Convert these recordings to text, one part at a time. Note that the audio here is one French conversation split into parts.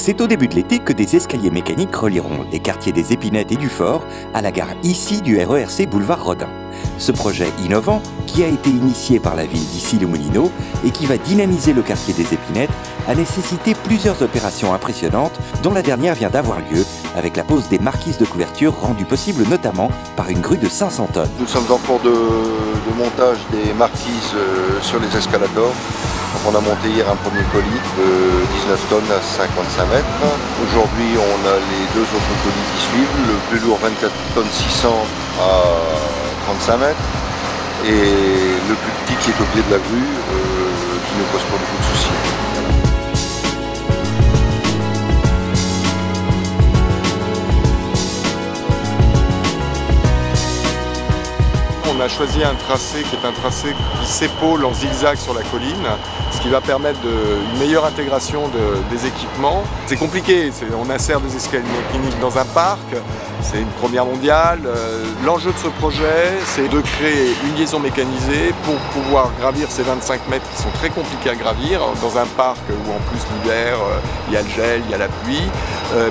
C'est au début de l'été que des escaliers mécaniques relieront les quartiers des Épinettes et du Fort à la gare ici du RERC Boulevard Rodin. Ce projet innovant, qui a été initié par la ville d'Issy-les-Moulineaux et qui va dynamiser le quartier des Épinettes, a nécessité plusieurs opérations impressionnantes, dont la dernière vient d'avoir lieu avec la pose des marquises de couverture rendue possible notamment par une grue de 500 tonnes. Nous sommes en cours de montage des marquises sur les escalators. On a monté hier un premier colis de 19 tonnes à 55 mètres. Aujourd'hui, on a les deux autres colis qui suivent. Le plus lourd, 24 tonnes 600 à 35 mètres. Et le plus petit qui est au pied de la grue, qui ne pose pas beaucoup de soucis. On a choisi un tracé qui est un tracé qui s'épaule en zigzag sur la colline, ce qui va permettre une meilleure intégration des équipements. C'est compliqué, on insère des escaliers mécaniques dans un parc, c'est une première mondiale. L'enjeu de ce projet, c'est de créer une liaison mécanisée pour pouvoir gravir ces 25 mètres qui sont très compliqués à gravir dans un parc où en plus l'hiver, il y a le gel, il y a la pluie.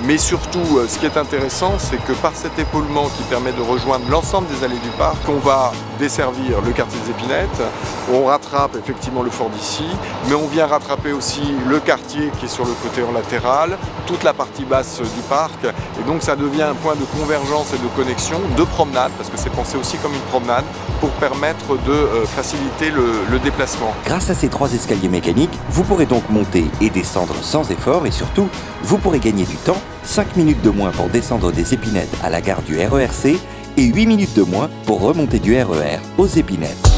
Mais surtout, ce qui est intéressant, c'est que par cet épaulement qui permet de rejoindre l'ensemble des allées du parc, on va desservir le quartier des Épinettes, on rattrape effectivement le fort d'Issy, mais on vient rattraper aussi le quartier qui est sur le côté en latéral, toute la partie basse du parc, et donc ça devient un point de convergence et de connexion, de promenade, parce que c'est pensé aussi comme une promenade, pour permettre de faciliter le déplacement. Grâce à ces 3 escaliers mécaniques, vous pourrez donc monter et descendre sans effort et surtout, vous pourrez gagner du temps, 5 minutes de moins pour descendre des Épinettes à la gare du RERC et 8 minutes de moins pour remonter du RER aux Épinettes.